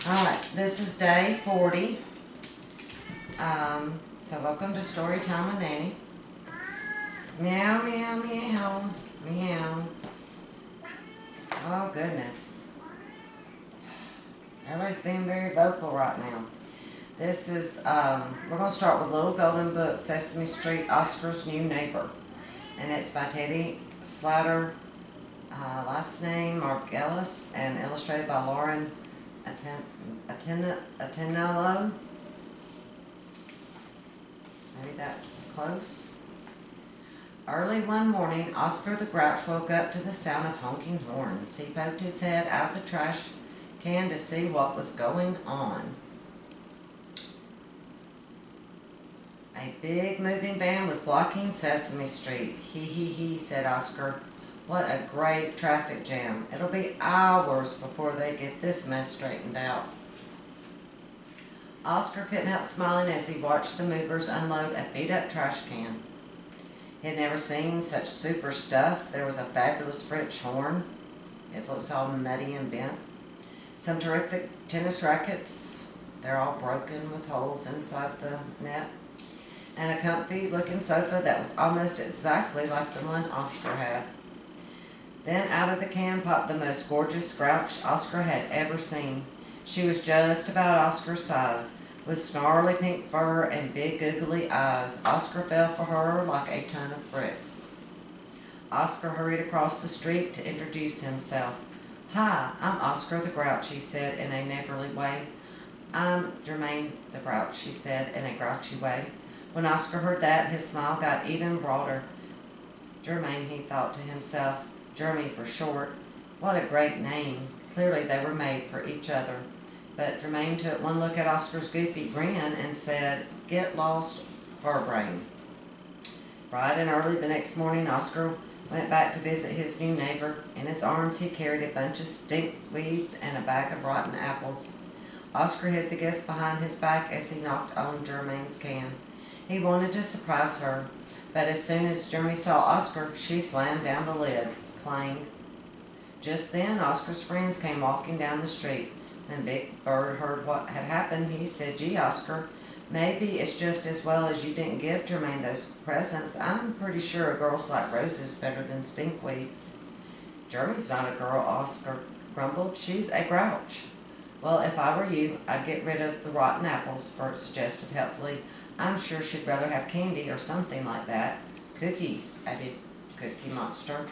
Alright, this is day 40. So welcome to Storytime with Nanny. Meow, meow, meow, meow. Oh goodness. Everybody's being very vocal right now. This is, we're going to start with Little Golden Book, Sesame Street, Oscar's New Neighbor. And it's by Teddy Slatter, last name Margellis, and illustrated by Lauren Atenello. Maybe that's close. Early one morning, Oscar the Grouch woke up to the sound of honking horns. He poked his head out of the trash can to see what was going on. A big moving van was blocking Sesame Street. He, said Oscar. What a great traffic jam. It'll be hours before they get this mess straightened out. Oscar couldn't help smiling as he watched the movers unload a beat-up trash can. He had never seen such super stuff. There was a fabulous French horn. It looks all muddy and bent. Some terrific tennis rackets. They're all broken with holes inside the net. And a comfy-looking sofa that was almost exactly like the one Oscar had. Then out of the can popped the most gorgeous Grouch Oscar had ever seen. She was just about Oscar's size, with snarly pink fur and big googly eyes. Oscar fell for her like a ton of bricks. Oscar hurried across the street to introduce himself. "Hi, I'm Oscar the Grouch," he said in a neighborly way. "I'm Germaine the Grouch," she said in a grouchy way. When Oscar heard that, his smile got even broader. Germaine, he thought to himself. Jeremy for short. What a great name. Clearly they were made for each other. But Germaine took one look at Oscar's goofy grin and said, "Get lost, fur brain." Bright and early the next morning, Oscar went back to visit his new neighbor. In his arms he carried a bunch of stinkweeds and a bag of rotten apples. Oscar hid the gifts behind his back as he knocked on Germaine's can. He wanted to surprise her, but as soon as Jeremy saw Oscar, she slammed down the lid. Clang. Just then, Oscar's friends came walking down the street. When Big Bird heard what had happened, he said, "Gee, Oscar, maybe it's just as well as you didn't give Germaine those presents. I'm pretty sure girls like roses better than stinkweeds." "Jeremy's not a girl," Oscar grumbled. "She's a Grouch." "Well, if I were you, I'd get rid of the rotten apples," Bert suggested helpfully. "I'm sure she'd rather have candy or something like that." "Cookies," added Cookie Monster.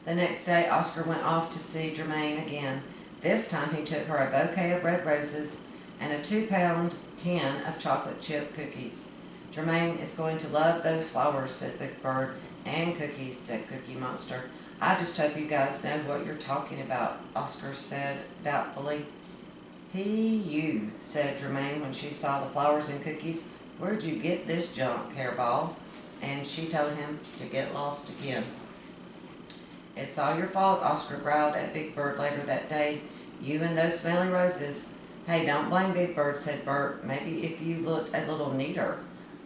The next day, Oscar went off to see Germaine again. This time he took her a bouquet of red roses and a 2-pound tin of chocolate chip cookies. "Germaine is going to love those flowers," said Big Bird. "And cookies," said Cookie Monster. "I just hope you guys know what you're talking about," Oscar said doubtfully. "You," said Germaine when she saw the flowers and cookies. "Where'd you get this junk, hairball?" And she told him to get lost again. "It's all your fault," Oscar growled at Big Bird later that day. "You and those smelly roses." "Hey, don't blame Big Bird," said Bert. "Maybe if you looked a little neater."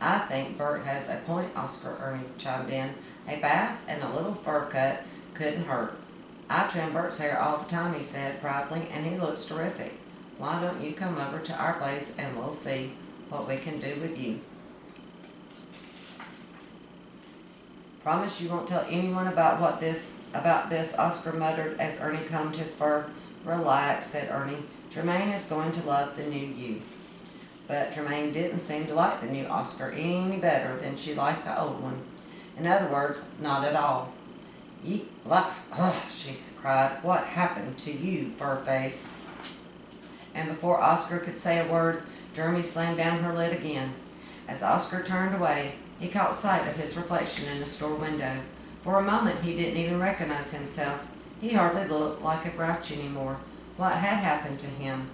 "I think Bert has a point," Oscar Ernie chimed in. "A bath and a little fur cut couldn't hurt." "I trim Bert's hair all the time," he said proudly, "and he looks terrific. Why don't you come over to our place and we'll see what we can do with you." "Promise you won't tell anyone about this, Oscar muttered as Ernie combed his fur. "Relax," said Ernie. "Germaine is going to love the new you." But Germaine didn't seem to like the new Oscar any better than she liked the old one. In other words, not at all. "Yeek, luck, ugh," she cried. "What happened to you, Furface?" And before Oscar could say a word, Jeremy slammed down her lid again. As Oscar turned away, he caught sight of his reflection in a store window. For a moment he didn't even recognize himself. He hardly looked like a Grouch anymore. What had happened to him?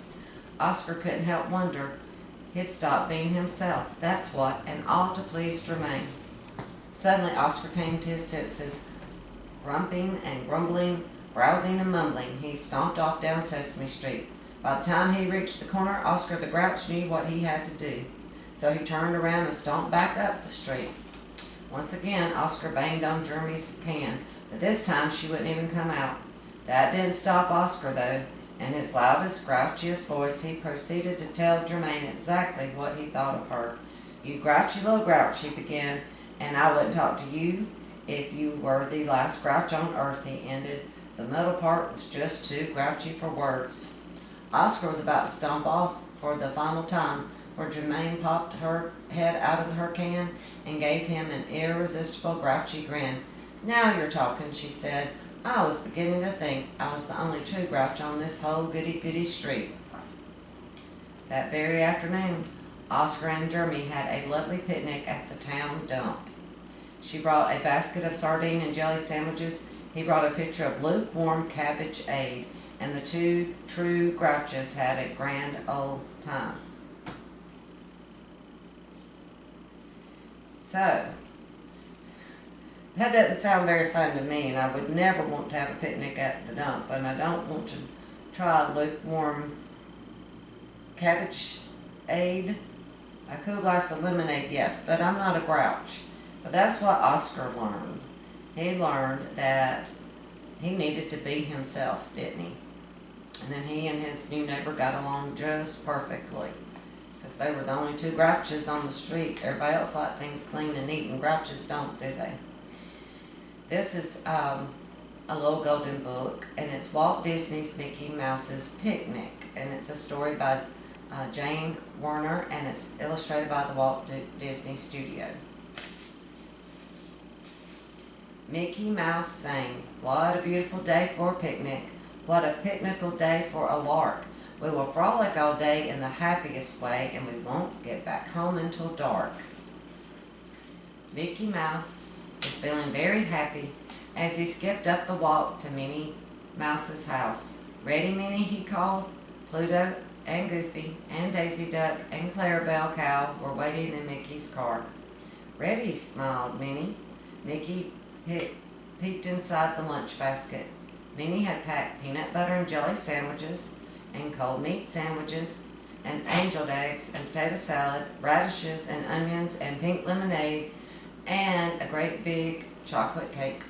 Oscar couldn't help wonder. He'd stopped being himself, that's what, and all to please Germaine. Suddenly Oscar came to his senses. Grumping and grumbling, browsing and mumbling, he stomped off down Sesame Street. By the time he reached the corner, Oscar the Grouch knew what he had to do. So he turned around and stomped back up the street. Once again, Oscar banged on Jeremy's can, but this time she wouldn't even come out. That didn't stop Oscar, though. In his loudest, grouchiest voice, he proceeded to tell Germaine exactly what he thought of her. "You grouchy little grouch," he began, "and I wouldn't talk to you if you were the last grouch on earth," he ended. The middle part was just too grouchy for words. Oscar was about to stomp off for the final time, where Germaine popped her head out of her can and gave him an irresistible grouchy grin. "Now you're talking," she said. "I was beginning to think I was the only true grouch on this whole goody-goody street." That very afternoon, Oscar and Jeremy had a lovely picnic at the town dump. She brought a basket of sardine and jelly sandwiches. He brought a pitcher of lukewarm cabbage-ade, and the two true grouches had a grand old time. So, that doesn't sound very fun to me, and I would never want to have a picnic at the dump, and I don't want to try lukewarm cabbage-ade. A cool glass of lemonade, yes, but I'm not a grouch. But that's what Oscar learned. He learned that he needed to be himself, didn't he? And then he and his new neighbor got along just perfectly, because they were the only two grouches on the street. Everybody else liked things clean and neat, and grouches don't, do they? This is a little golden book, and it's Walt Disney's Mickey Mouse's Picnic, and it's a story by Jane Werner, and it's illustrated by the Walt Disney Studio. Mickey Mouse sang, "What a beautiful day for a picnic. What a picnical day for a lark. We will frolic all day in the happiest way, and we won't get back home until dark." Mickey Mouse was feeling very happy as he skipped up the walk to Minnie Mouse's house. "Ready, Minnie?" he called. Pluto and Goofy and Daisy Duck and Clarabelle Cow were waiting in Mickey's car. "Ready," smiled Minnie. Mickey peeked inside the lunch basket. Minnie had packed peanut butter and jelly sandwiches and cold meat sandwiches and angel eggs and potato salad, radishes and onions and pink lemonade and a great big chocolate cake.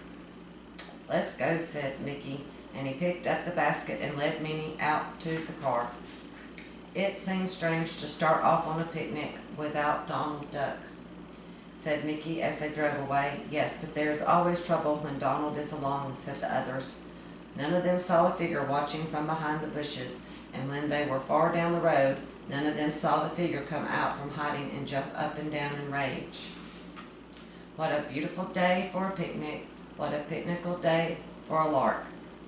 "Let's go," said Mickey, and he picked up the basket and led Minnie out to the car. "It seems strange to start off on a picnic without Donald Duck," said Mickey as they drove away. "Yes, but there's always trouble when Donald is along," said the others. None of them saw a figure watching from behind the bushes, and when they were far down the road, none of them saw the figure come out from hiding and jump up and down in rage. What a beautiful day for a picnic. What a picnical day for a lark,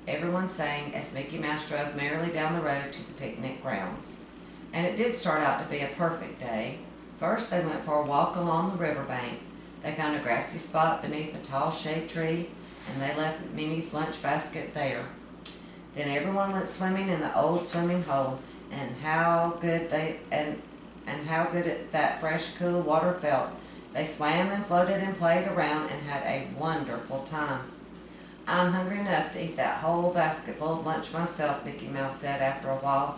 everyone sang as Mickey Mouse drove merrily down the road to the picnic grounds. And it did start out to be a perfect day. First they went for a walk along the riverbank. They found a grassy spot beneath a tall shade tree, and they left Minnie's lunch basket there. Then everyone went swimming in the old swimming hole, and how good that fresh, cool water felt. They swam and floated and played around and had a wonderful time. "I'm hungry enough to eat that whole basketful of lunch myself," Mickey Mouse said after a while.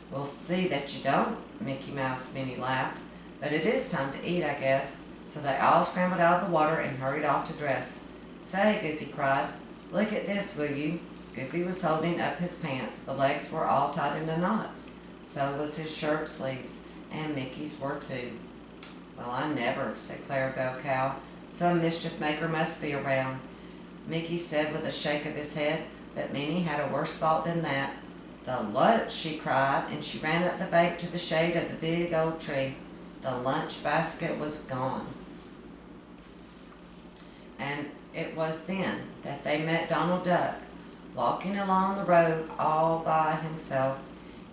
"We'll see that you don't," Mickey Mouse. Minnie laughed. "But it is time to eat, I guess." So they all scrambled out of the water and hurried off to dress. "Say," Goofy cried, "look at this, will you?" Goofy was holding up his pants. The legs were all tied into knots. So was his shirt sleeves, and Mickey's were too. "Well, I never," said Clarabelle Cow. "Some mischief maker must be around." Mickey said with a shake of his head that Minnie had a worse thought than that. "The lunch!" she cried, and she ran up the bank to the shade of the big old tree. The lunch basket was gone. And it was then that they met Donald Duck, walking along the road all by himself.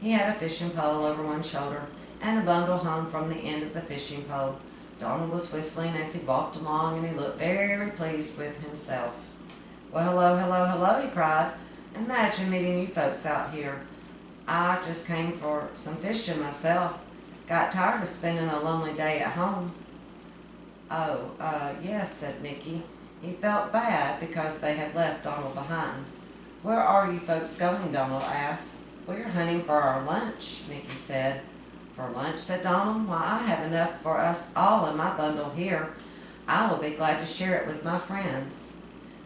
He had a fishing pole over one shoulder, and a bundle hung from the end of the fishing pole. Donald was whistling as he walked along, and he looked very pleased with himself. "Well, hello, hello, hello," he cried. "Imagine meeting you folks out here. I just came for some fishing myself. Got tired of spending a lonely day at home." "Oh, yes," said Mickey. He felt bad because they had left Donald behind. "Where are you folks going?" Donald asked. "We're hunting for our lunch," Mickey said. "For lunch?" said Donald. "Why, I have enough for us all in my bundle here. I will be glad to share it with my friends."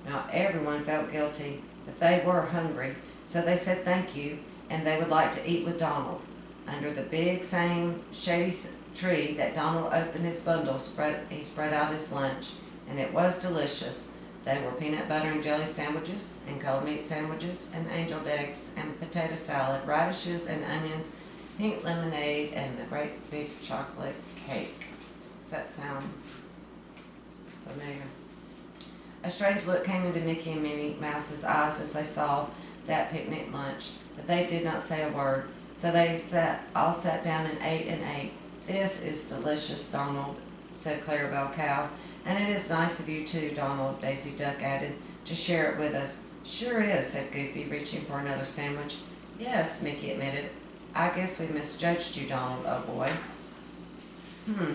Now everyone felt guilty, but they were hungry, so they said thank you, and they would like to eat with Donald. Under the big, same shady tree that Donald opened his bundle, he spread out his lunch, and it was delicious. They were peanut butter and jelly sandwiches, and cold meat sandwiches, and angel eggs, and potato salad, radishes and onions, pink lemonade, and a great big chocolate cake. Does that sound familiar? A strange look came into Mickey and Minnie Mouse's eyes as they saw that picnic lunch, but they did not say a word. So they all sat down and ate and ate. "This is delicious, Donald," said Clarabelle Cow. "And it is nice of you too, Donald," Daisy Duck added, "to share it with us." "Sure is," said Goofy, reaching for another sandwich. "Yes," Mickey admitted. "I guess we misjudged you, Donald, oh boy."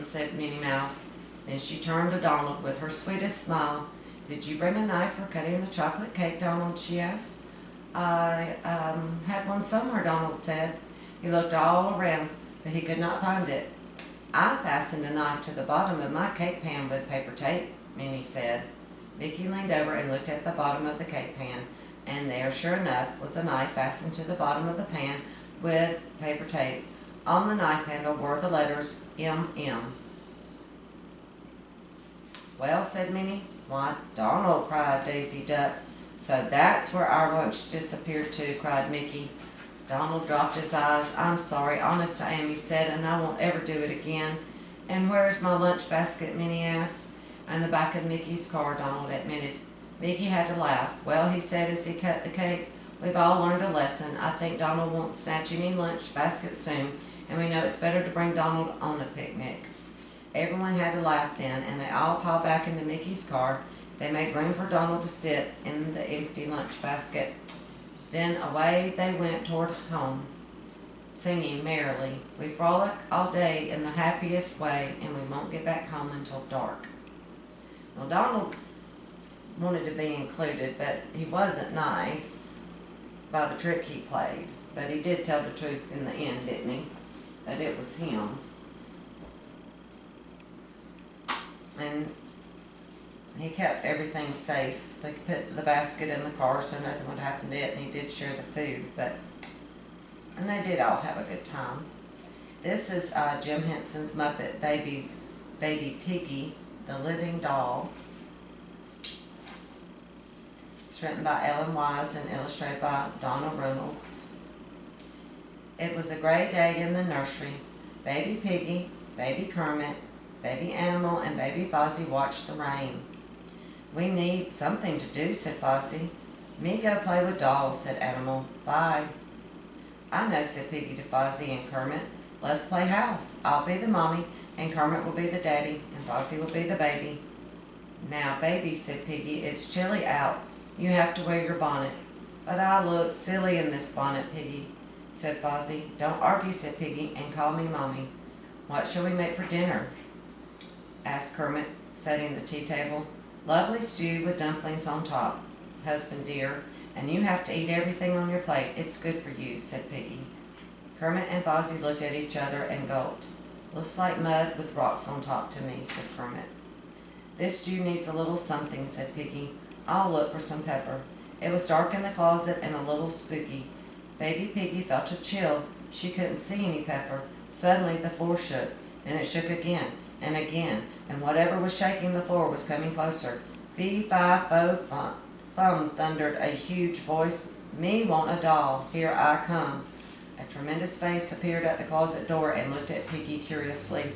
Said Minnie Mouse. Then she turned to Donald with her sweetest smile. "Did you bring a knife for cutting the chocolate cake, Donald?" she asked. I had one somewhere," Donald said. He looked all around, but he could not find it. "I fastened a knife to the bottom of my cake pan with paper tape," Minnie said. Mickey leaned over and looked at the bottom of the cake pan, and there, sure enough, was a knife fastened to the bottom of the pan with paper tape. On the knife handle were the letters M.M. "Well," said Minnie. "Why, Donald," cried Daisy Duck. "So that's where our lunch disappeared to," cried Mickey. Donald dropped his eyes. "I'm sorry, honest I am," he said, "and I won't ever do it again." "And where's my lunch basket?" Minnie asked. "In the back of Mickey's car," Donald admitted. Mickey had to laugh. "Well," he said as he cut the cake, "we've all learned a lesson. I think Donald won't snatch any lunch baskets soon, and we know it's better to bring Donald on a picnic." Everyone had to laugh then, and they all piled back into Mickey's car. They made room for Donald to sit in the empty lunch basket. Then away they went toward home, singing merrily, "We frolic all day in the happiest way, and we won't get back home until dark." Well, Donald wanted to be included, but he wasn't nice by the trick he played. But he did tell the truth in the end, didn't he? That it was him. And he kept everything safe. They put the basket in the car so nothing would happen to it, and he did share the food. And they did all have a good time. This is Jim Henson's Muppet Babies, Baby Piggy, the Living Doll. It's written by Ellen Wise and illustrated by Donna Reynolds. It was a gray day in the nursery. Baby Piggy, Baby Kermit, Baby Animal, and Baby Fozzie watched the rain. "We need something to do," said Fozzie. "Me go play with dolls," said Animal. "Bye." "I know," said Piggy to Fozzie and Kermit. "Let's play house. I'll be the mommy, and Kermit will be the daddy, and Fozzie will be the baby." "Now, baby," said Piggy, "it's chilly out. You have to wear your bonnet." "But I look silly in this bonnet, Piggy," said Fozzie. "Don't argue," said Piggy, "and call me mommy." "What shall we make for dinner?" asked Kermit, setting the tea table. "Lovely stew with dumplings on top, husband dear, and you have to eat everything on your plate. It's good for you," said Piggy. Kermit and Fozzie looked at each other and gulped. "Looks like mud with rocks on top to me," said Kermit. "This stew needs a little something," said Piggy. "I'll look for some pepper." It was dark in the closet and a little spooky. Baby Piggy felt a chill. She couldn't see any pepper. Suddenly the floor shook. Then it shook again and again, and whatever was shaking the floor was coming closer. "Fee-fi-fo-fum," thundered a huge voice. "Me want a doll. Here I come." A tremendous face appeared at the closet door and looked at Piggy curiously.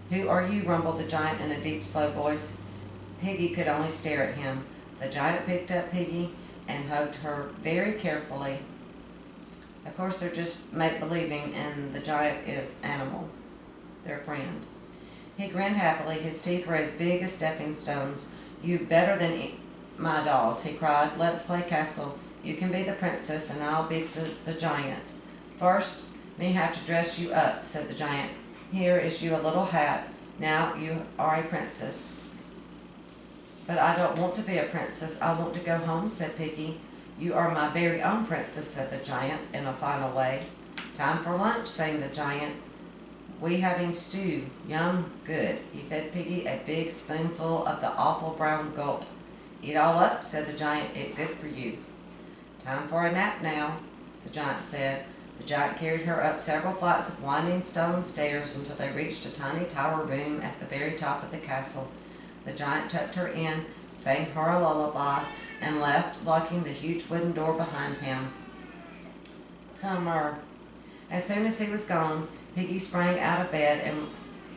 "Who are you?" rumbled the giant in a deep, slow voice. Piggy could only stare at him. The giant picked up Piggy and hugged her very carefully. Of course, they're just make-believing, and the giant is Animal, their friend. He grinned happily. His teeth were as big as stepping stones. "You better than my dolls," he cried. "Let's play castle. You can be the princess, and I'll be the giant." "First, me have to dress you up," said the giant. "Here is you a little hat. Now you are a princess." "But I don't want to be a princess. I want to go home," said Piggy. "You are my very own princess," said the giant in a final way. "Time for lunch," sang the giant. "We having stew. Yum, good." He fed Piggy a big spoonful of the awful brown gulp. "Eat all up," said the giant. "It's good for you." "Time for a nap now." the giant said. The giant carried her up several flights of winding stone stairs until they reached a tiny tower room at the very top of the castle. The giant tucked her in, sang her a lullaby, and left, locking the huge wooden door behind him. Summer. As soon as he was gone, Piggy sprang out of bed, and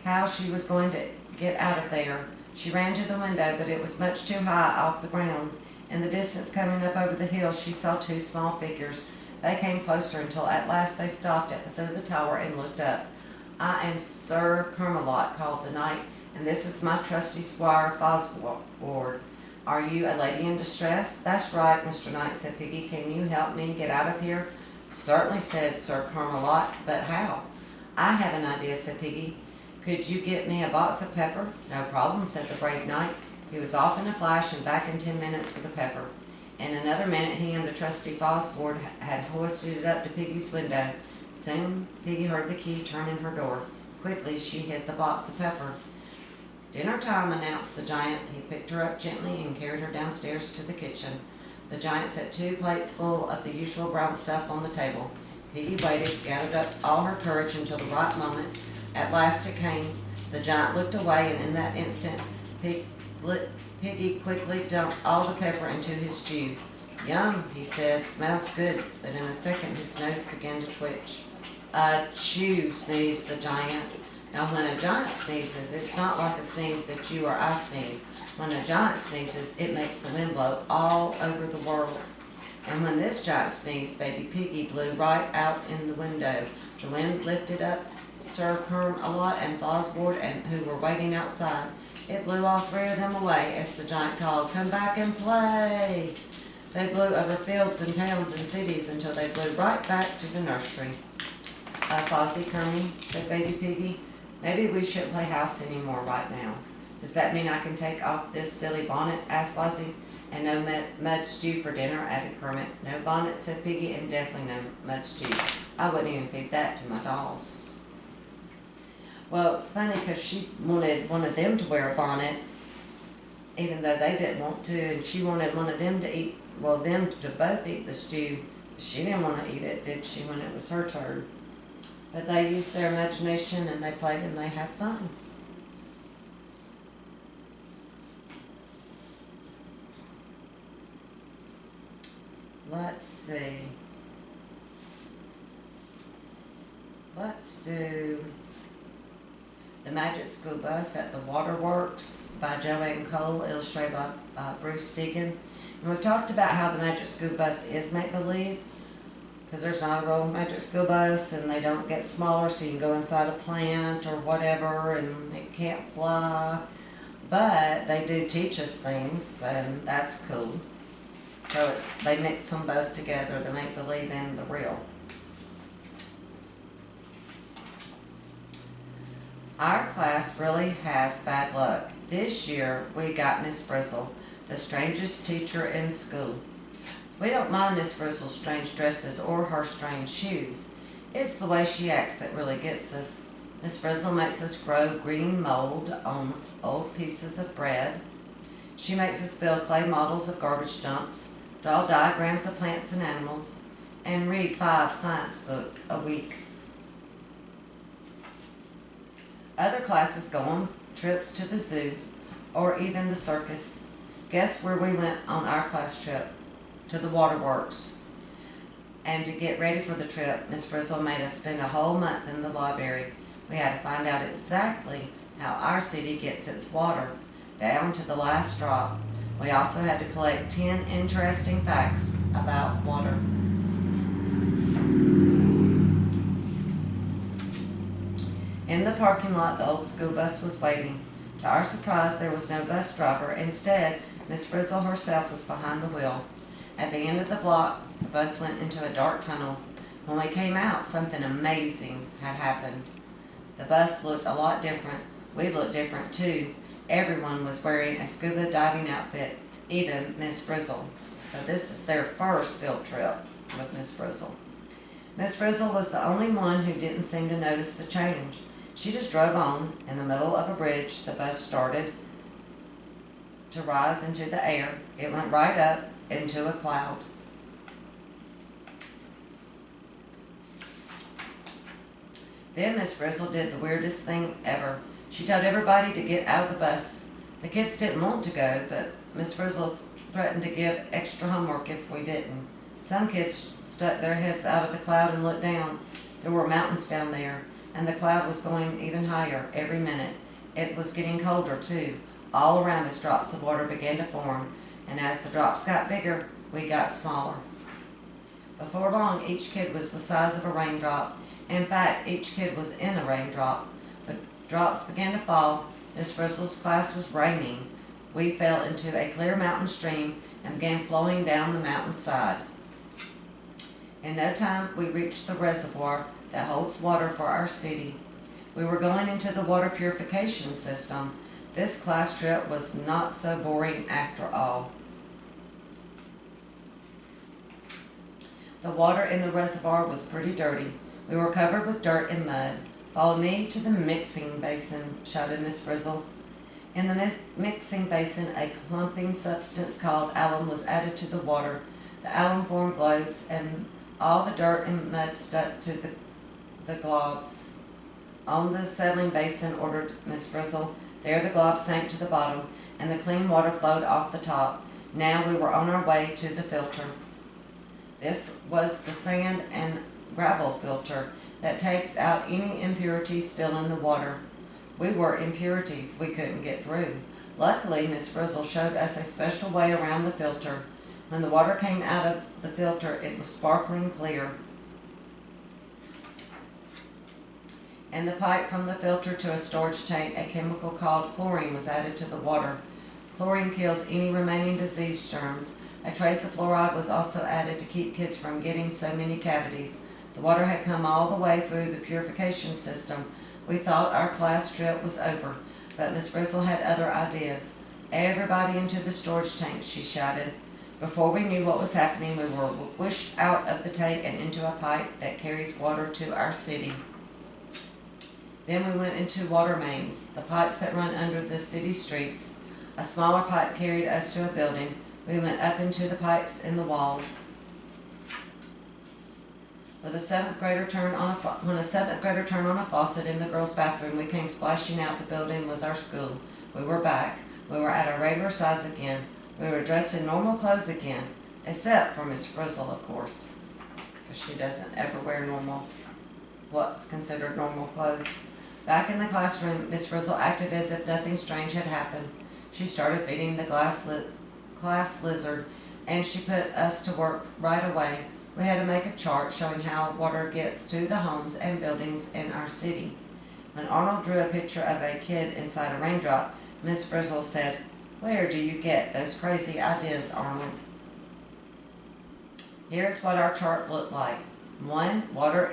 how she was going to get out of there. She ran to the window, but it was much too high off the ground. In the distance, coming up over the hill, she saw two small figures. They came closer until at last they stopped at the foot of the tower and looked up. "I am Sir Camelot," called the knight, "and this is my trusty squire Fosward. Are you a lady in distress?" "That's right, Mr. Knight," said Piggy. "Can you help me get out of here?" "Certainly," said Sir Camelot, "but how?" "I have an idea," said Piggy. "Could you get me a box of pepper?" "No problem," said the brave knight. He was off in a flash and back in 10 minutes with the pepper. In another minute he and the trusty Fosward had hoisted it up to Piggy's window. Soon Piggy heard the key turn in her door. Quickly she hid the box of pepper. "Dinner time," announced the giant. He picked her up gently and carried her downstairs to the kitchen. The giant set 2 plates full of the usual brown stuff on the table. Piggy waited, gathered up all her courage until the right moment. At last it came. The giant looked away, and in that instant Piggy quickly dumped all the pepper into his stew. "Yum," he said. "Smells good," but in a second his nose began to twitch. "Achoo," sneezed the giant. Now when a giant sneezes, it's not like a sneeze that you or I sneeze. When a giant sneezes, it makes the wind blow all over the world. And when this giant sneezed, baby Piggy blew right out in the window. The wind lifted up Sir Camelot and Fosward, who were waiting outside. It blew all 3 of them away as the giant called, "Come back and play!" They blew over fields and towns and cities until they blew right back to the nursery. "Fozzie, Kermie," said baby Piggy, "maybe we shouldn't play house anymore right now." "Does that mean I can take off this silly bonnet?" asked Fozzie. "And no mud stew for dinner," added Kermit. "No bonnet," said Piggy, "and definitely no mud stew. I wouldn't even feed that to my dolls." Well, it's funny because she wanted one of them to wear a bonnet, even though they didn't want to, and she wanted one of them to eat, well, them to both eat the stew. She didn't want to eat it, did she, when it was her turn? But they used their imagination, and they played, and they had fun. Let's see. Let's do The Magic School Bus at the Waterworks by Joanne Cole, illustrated by Bruce Deegan. And we've talked about how the Magic School Bus is make-believe, because there's not a real Magic School Bus, and they don't get smaller, so you can go inside a plant or whatever, and it can't fly. But they do teach us things, and that's cool. So they mix them both together, the make-believe and the real. Our class really has bad luck. This year we got Miss Frizzle, the strangest teacher in school. We don't mind Miss Frizzle's strange dresses or her strange shoes. It's the way she acts that really gets us. Miss Frizzle makes us grow green mold on old pieces of bread. She makes us build clay models of garbage dumps, draw diagrams of plants and animals, and read 5 science books a week. Other classes go on trips to the zoo or even the circus. Guess where we went on our class trip? To the Waterworks. And to get ready for the trip, Miss Frizzle made us spend a whole month in the library. We had to find out exactly how our city gets its water, down to the last drop. We also had to collect 10 interesting facts about water. In the parking lot, the old school bus was waiting. To our surprise, there was no bus driver. Instead, Miss Frizzle herself was behind the wheel. At the end of the block, the bus went into a dark tunnel. When we came out, something amazing had happened. The bus looked a lot different. We looked different too. Everyone was wearing a scuba diving outfit, even Miss Frizzle. So this is their first field trip with Miss Frizzle. Miss Frizzle was the only one who didn't seem to notice the change. She just drove on. In the middle of a bridge, the bus started to rise into the air. It went right up into a cloud. Then Miss Frizzle did the weirdest thing ever. She told everybody to get out of the bus. The kids didn't want to go, but Miss Frizzle threatened to give extra homework if we didn't. Some kids stuck their heads out of the cloud and looked down. There were mountains down there, and the cloud was going even higher every minute. It was getting colder, too. All around us, drops of water began to form, and as the drops got bigger, we got smaller. Before long, each kid was the size of a raindrop. In fact, each kid was in a raindrop. The drops began to fall. Miss Frizzle's class was raining. We fell into a clear mountain stream and began flowing down the mountainside. In no time, we reached the reservoir that holds water for our city. We were going into the water purification system. This class trip was not so boring after all. The water in the reservoir was pretty dirty. We were covered with dirt and mud. "Follow me to the mixing basin," shouted Miss Frizzle. In the mixing basin, a clumping substance called alum was added to the water. The alum formed globes, and all the dirt and mud stuck to the globs. "On the settling basin," ordered Miss Frizzle. There the globs sank to the bottom, and the clean water flowed off the top. Now we were on our way to the filter. This was the sand and gravel filter that takes out any impurities still in the water. We were impurities we couldn't get through. Luckily, Miss Frizzle showed us a special way around the filter. When the water came out of the filter, it was sparkling clear. In the pipe from the filter to a storage tank, a chemical called chlorine was added to the water. Chlorine kills any remaining disease germs. A trace of fluoride was also added to keep kids from getting so many cavities. The water had come all the way through the purification system. We thought our class trip was over, but Miss Frizzle had other ideas. "Everybody into the storage tank," she shouted. Before we knew what was happening, we were whooshed out of the tank and into a pipe that carries water to our city. Then we went into water mains, the pipes that run under the city streets. A smaller pipe carried us to a building. We went up into the pipes in the walls. When a seventh grader turned on a faucet in the girls' bathroom, we came splashing out. The building was our school. We were back. We were at our regular size again. We were dressed in normal clothes again, except for Miss Frizzle, of course, because she doesn't ever wear what's considered normal clothes. Back in the classroom, Miss Frizzle acted as if nothing strange had happened. She started feeding the class lizard, and she put us to work right away. We had to make a chart showing how water gets to the homes and buildings in our city. When Arnold drew a picture of a kid inside a raindrop, Miss Frizzle said, "Where do you get those crazy ideas, Arnold?" Here's what our chart looked like. 1. Water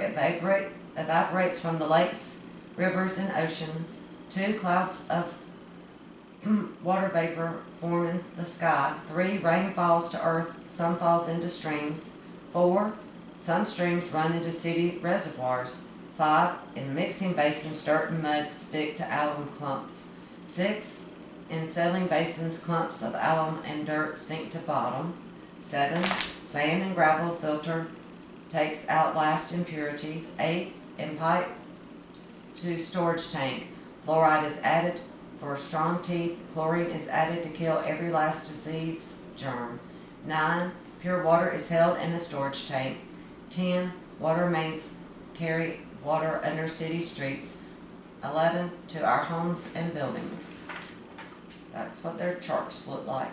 evaporates from the lakes, rivers, and oceans. 2. Clouds of water vapor form in the sky. 3. Rain falls to earth, some falls into streams. 4. Some streams run into city reservoirs. 5. In mixing basins, dirt and mud stick to alum clumps. 6. In settling basins, clumps of alum and dirt sink to bottom. 7. Sand and gravel filter takes out last impurities. 8. In pipe to storage tank, fluoride is added for strong teeth. Chlorine is added to kill every last disease germ. 9. Pure water is held in a storage tank. 10. Water mains carry water under city streets. 11. To our homes and buildings. That's what their charts look like.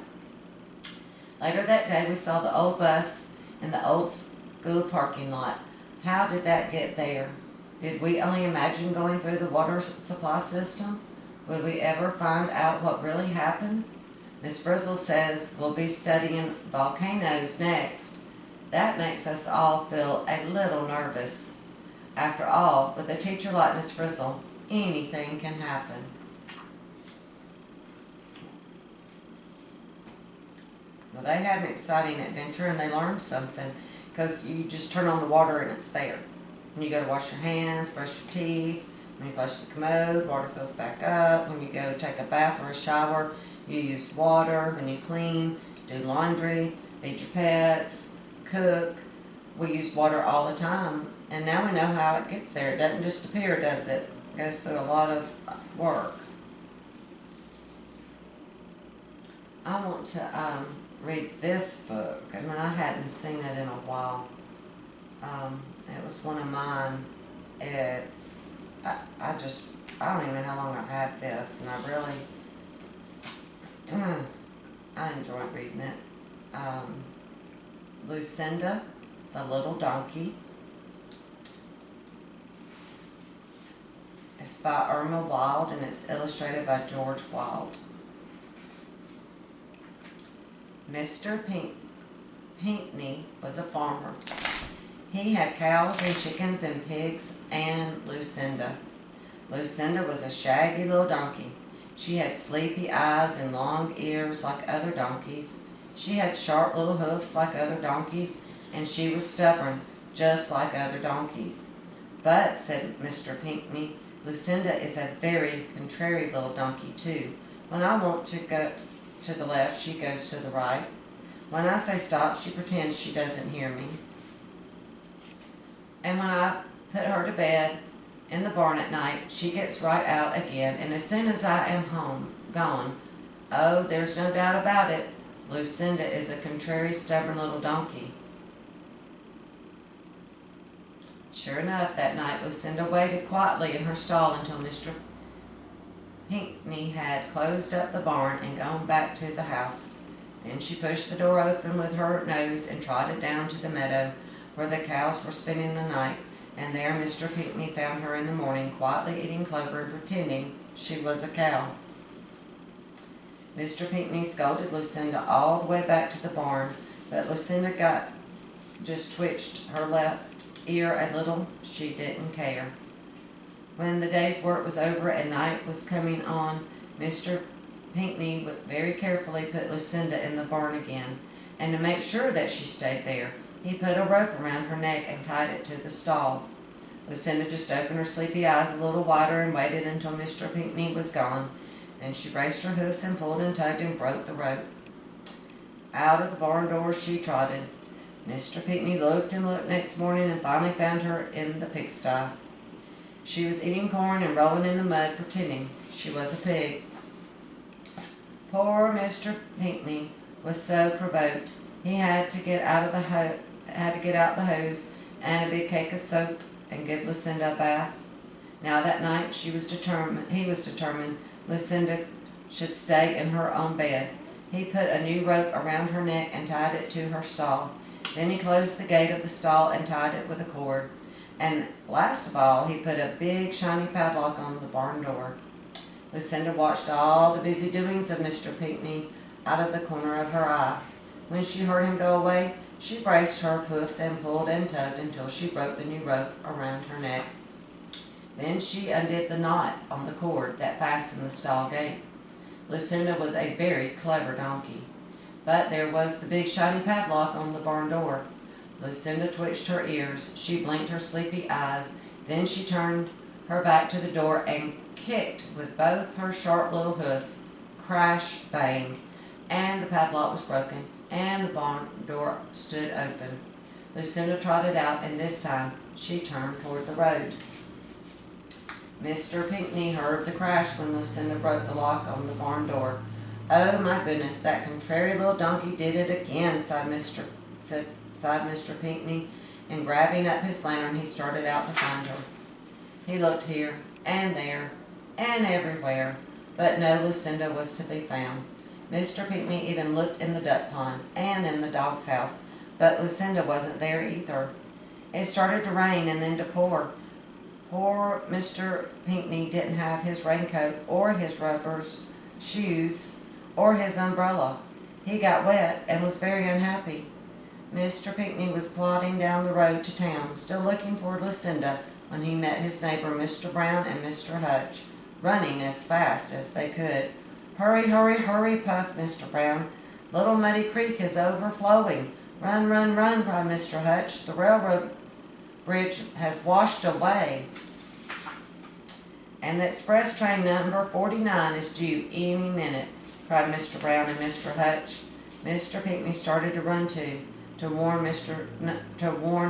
Later that day, we saw the old bus in the old school parking lot. How did that get there? Did we only imagine going through the water supply system? Would we ever find out what really happened? Miss Frizzle says we'll be studying volcanoes next. That makes us all feel a little nervous. After all, with a teacher like Miss Frizzle, anything can happen. Well, they had an exciting adventure and they learned something, because you just turn on the water and it's there. When you go to wash your hands, brush your teeth, when you flush the commode, water fills back up. When you go take a bath or a shower, you use water. When you clean, do laundry, feed your pets, cook. We use water all the time And now we know how it gets there. It doesn't just appear, does it? It goes through a lot of work. I want to read this book, and I hadn't seen it in a while. It was one of mine. It's, I don't even know how long I've had this, and I enjoyed reading it. Lucinda, the Little Donkey. It's by Irma Wild, and it's illustrated by George Wild. Mr. Pinckney was a farmer. He had cows and chickens and pigs and Lucinda. Lucinda was a shaggy little donkey. She had sleepy eyes and long ears like other donkeys. She had sharp little hoofs like other donkeys, and she was stubborn, just like other donkeys. But, said Mr. Pinckney, Lucinda is a very contrary little donkey, too. When I want to go to the left, she goes to the right. When I say stop, she pretends she doesn't hear me. And when I put her to bed in the barn at night, she gets right out again, and as soon as I am gone, oh, there's no doubt about it, Lucinda is a contrary, stubborn little donkey. Sure enough, that night Lucinda waited quietly in her stall until Mr. Pinckney had closed up the barn and gone back to the house. Then she pushed the door open with her nose and trotted down to the meadow where the cows were spending the night, and there Mr. Pinckney found her in the morning quietly eating clover and pretending she was a cow. Mr. Pinckney scolded Lucinda all the way back to the barn, but Lucinda just twitched her left ear a little. She didn't care. When the day's work was over and night was coming on, Mr. Pinckney very carefully put Lucinda in the barn again, and to make sure that she stayed there, he put a rope around her neck and tied it to the stall. Lucinda just opened her sleepy eyes a little wider and waited until Mr. Pinckney was gone. Then she braced her hoofs and pulled and tugged and broke the rope. Out of the barn door she trotted. Mr. Pinckney looked and looked next morning and finally found her in the pigsty. She was eating corn and rolling in the mud, pretending she was a pig. Poor Mr. Pinckney was so provoked. He had to get out the hose and a big cake of soap and give Lucinda a bath. Now that night he was determined Lucinda should stay in her own bed. He put a new rope around her neck and tied it to her stall. Then he closed the gate of the stall and tied it with a cord. And last of all, he put a big shiny padlock on the barn door. Lucinda watched all the busy doings of Mr. Pinckney out of the corner of her eyes. When she heard him go away, she braced her hoofs and pulled and tugged until she broke the new rope around her neck. Then she undid the knot on the cord that fastened the stall gate. Lucinda was a very clever donkey, but there was the big shiny padlock on the barn door. Lucinda twitched her ears, she blinked her sleepy eyes, then she turned her back to the door and kicked with both her sharp little hoofs. Crash, bang, and the padlock was broken, and the barn door stood open. Lucinda trotted out, and this time she turned toward the road. Mr. Pinckney heard the crash when Lucinda broke the lock on the barn door. Oh my goodness, that contrary little donkey did it again, sighed Mr. Pinckney, and grabbing up his lantern he started out to find her. He looked here and there and everywhere, but no Lucinda was to be found. Mr. Pinckney even looked in the duck pond and in the dog's house, but Lucinda wasn't there either. It started to rain and then to pour. Poor Mr. Pinckney didn't have his raincoat or his rubber shoes or his umbrella. He got wet and was very unhappy. Mr. Pinckney was plodding down the road to town, still looking for Lucinda, when he met his neighbor Mr. Brown and Mr. Hutch, running as fast as they could. Hurry, hurry, hurry, puffed Mr. Brown. Little Muddy Creek is overflowing. Run, run, run, cried Mr. Hutch. The railroad bridge has washed away, and the express train number 49 is due any minute, cried Mr. Brown and Mr. Hutch. Mr. Pinckney started to run too, to warn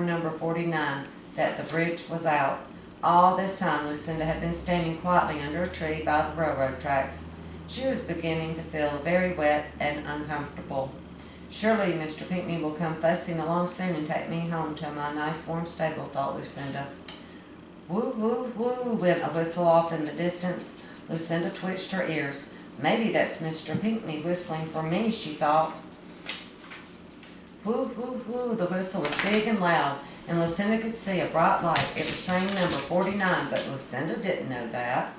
number 49 that the bridge was out. All this time Lucinda had been standing quietly under a tree by the railroad tracks. She was beginning to feel very wet and uncomfortable. Surely Mr. Pinckney will come fussing along soon and take me home to my nice warm stable, thought Lucinda. Woo, woo, woo, went a whistle off in the distance. Lucinda twitched her ears. Maybe that's Mr. Pinckney whistling for me, she thought. Woo, woo, woo, the whistle was big and loud, and Lucinda could see a bright light. It was train number 49, but Lucinda didn't know that.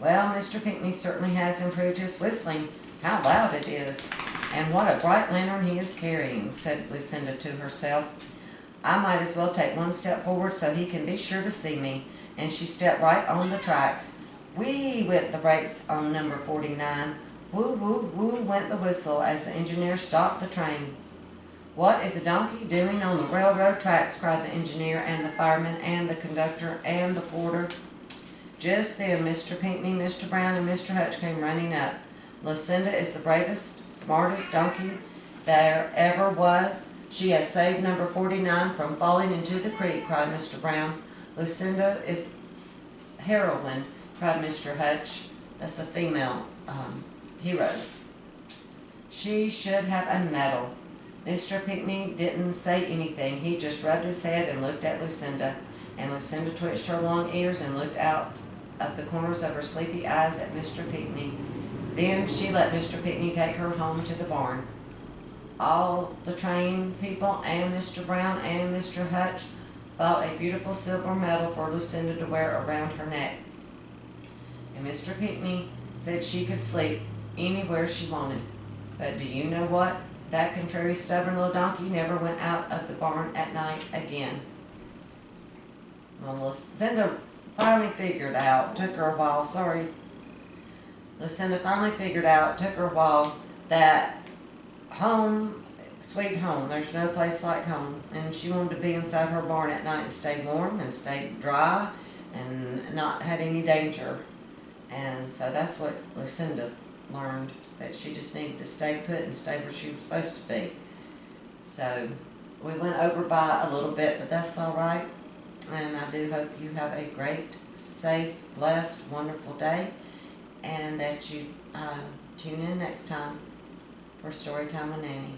Well, Mr. Pinckney certainly has improved his whistling. How loud it is. And what a bright lantern he is carrying, said Lucinda to herself. I might as well take one step forward so he can be sure to see me. And she stepped right on the tracks. Whee went the brakes on number 49. Woo, woo, woo went the whistle as the engineer stopped the train. What is a donkey doing on the railroad tracks? Cried the engineer and the fireman and the conductor and the porter. Just then Mr. Pinckney, Mr. Brown, and Mr. Hutch came running up. Lucinda is the bravest, smartest donkey there ever was. She has saved number 49 from falling into the creek, cried Mr. Brown. Lucinda is heroine, cried Mr. Hutch. That's a female hero. She should have a medal. Mr. Pinckney didn't say anything. He just rubbed his head and looked at Lucinda. And Lucinda twitched her long ears and looked out of the corners of her sleepy eyes at Mr. Pinckney. Then she let Mr. Pinckney take her home to the barn. All the train people and Mr. Brown and Mr. Hutch bought a beautiful silver medal for Lucinda to wear around her neck. And Mr. Pinckney said she could sleep anywhere she wanted. But do you know what? That contrary, stubborn little donkey never went out of the barn at night again. Well, Lucinda finally figured out, took her a while, Lucinda finally figured out, took her a while, that home, sweet home, there's no place like home. And she wanted to be inside her barn at night and stay warm and stay dry and not have any danger. And so that's what Lucinda learned, that she just needed to stay put and stay where she was supposed to be. So we went over by a little bit, but that's all right. And I do hope you have a great, safe, blessed, wonderful day, and that you tune in next time for Storytime with Nanny.